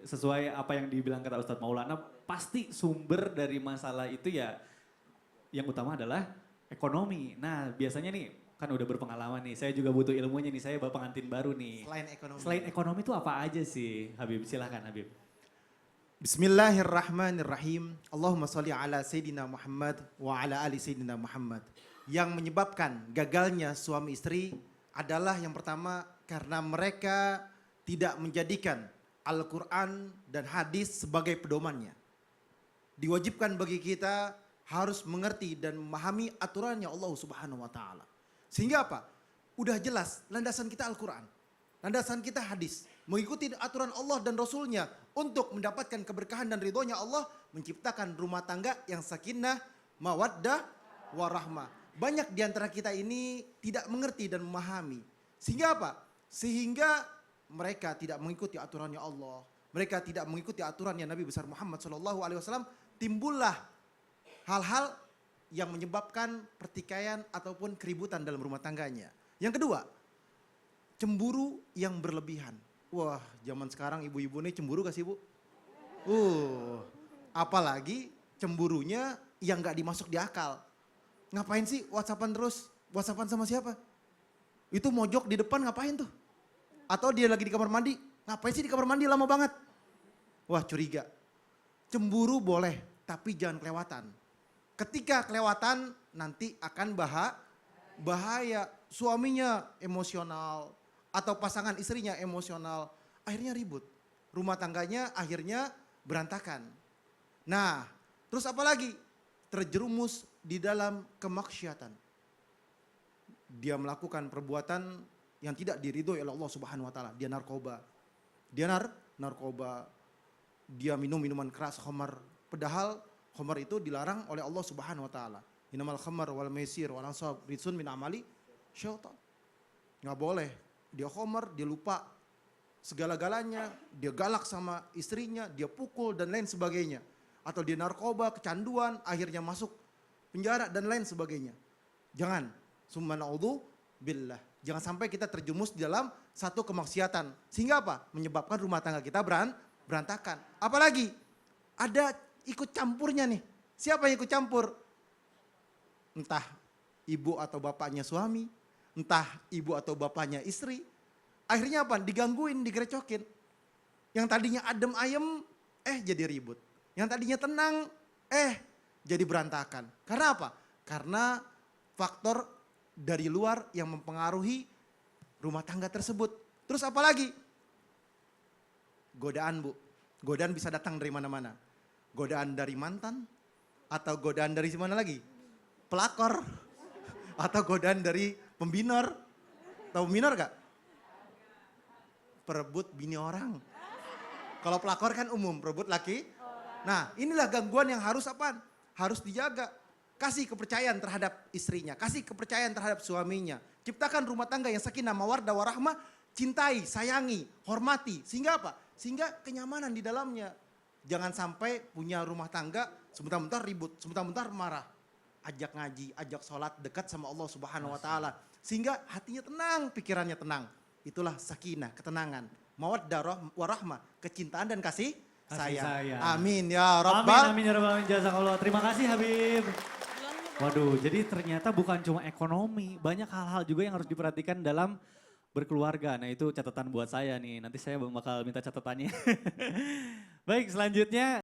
sesuai apa yang dibilang kata Ustadz Maulana, pasti sumber dari masalah itu ya yang utama adalah ekonomi. Nah biasanya nih kan udah berpengalaman nih, saya juga butuh ilmunya nih, saya bapak pengantin baru nih. Selain ekonomi. Selain ekonomi itu apa aja sih Habib? Silahkan Habib. Bismillahirrahmanirrahim. Allahumma sholli ala Sayyidina Muhammad wa ala ali Sayyidina Muhammad. Yang menyebabkan gagalnya suami istri adalah yang pertama karena mereka tidak menjadikan Al-Quran dan hadis sebagai pedomannya. Diwajibkan bagi kita harus mengerti dan memahami aturannya Allah Subhanahu wa taala. Sehingga apa? Udah jelas landasan kita Al-Quran. Landasan kita hadis. Mengikuti aturan Allah dan Rasulnya untuk mendapatkan keberkahan dan ridhonya Allah, menciptakan rumah tangga yang sakinah, mawaddah, warahmah. Banyak di antara kita ini tidak mengerti dan memahami. Sehingga apa? Sehingga mereka tidak mengikuti aturannya Allah. Mereka tidak mengikuti aturannya Nabi besar Muhammad SAW. Timbullah hal-hal yang menyebabkan pertikaian ataupun keributan dalam rumah tangganya. Yang kedua, cemburu yang berlebihan. Wah, zaman sekarang ibu-ibu nih cemburu gak sih Bu? Apalagi cemburunya yang gak dimasuk di akal. Ngapain sih WhatsAppan terus? WhatsAppan sama siapa? Itu mojok di depan ngapain tuh? Atau dia lagi di kamar mandi, ngapain sih di kamar mandi lama banget? Wah curiga. Cemburu boleh, tapi jangan kelewatan. Ketika kelewatan nanti akan bahaya. Suaminya emosional atau pasangan istrinya emosional. Akhirnya ribut. Rumah tangganya akhirnya berantakan. Nah terus apa lagi? Terjerumus di dalam kemaksiatan. Dia melakukan perbuatan yang tidak diridhoi oleh Allah Subhanahu wa taala. Dia narkoba. Narkoba. Dia minum minuman keras, khamar. Padahal khamar itu dilarang oleh Allah Subhanahu wa taala. Innamal khamar wal maisir wal ansab ritsun min amali syaitan. Enggak boleh. Dia khamar, dia lupa segala-galanya, dia galak sama istrinya, dia pukul dan lain sebagainya. Atau dia narkoba, kecanduan, akhirnya masuk penjara dan lain sebagainya. Jangan. Summa na'udzu billah. Jangan sampai kita terjumus di dalam satu kemaksiatan. Sehingga apa? Menyebabkan rumah tangga kita berantakan. Apalagi ada ikut campurnya nih. Siapa yang ikut campur? Entah ibu atau bapaknya suami. Entah ibu atau bapaknya istri. Akhirnya apa? Digangguin, digerecokin. Yang tadinya adem ayem, jadi ribut. Yang tadinya tenang, jadi berantakan. Karena apa? Karena faktor dari luar yang mempengaruhi rumah tangga tersebut. Terus apa lagi? Godaan Bu. Godaan bisa datang dari mana-mana. Godaan dari mantan. Atau godaan dari mana lagi? Pelakor. Atau godaan dari pembinor. Tahu pembinor gak? Perebut bini orang. Kalau pelakor kan umum, perebut laki. Nah inilah gangguan yang harus apaan? Harus dijaga. Kasih kepercayaan terhadap istrinya, kasih kepercayaan terhadap suaminya. Ciptakan rumah tangga yang sakinah, mawaddah, warahmah, cintai, sayangi, hormati. Sehingga apa? Sehingga kenyamanan di dalamnya. Jangan sampai punya rumah tangga sebentar-bentar ribut, sebentar-bentar marah. Ajak ngaji, ajak sholat, dekat sama Allah Subhanahu wa taala. Sehingga hatinya tenang, pikirannya tenang. Itulah sakinah, ketenangan, mawaddah, warahmah, kecintaan dan kasih sayang. Amin ya rabbal. Amin ya rabbal alamin. Jazakallah. Terima kasih Habib. Waduh, jadi ternyata bukan cuma ekonomi, banyak hal-hal juga yang harus diperhatikan dalam berkeluarga. Nah itu catatan buat saya nih, nanti saya bakal minta catatannya. Baik, selanjutnya.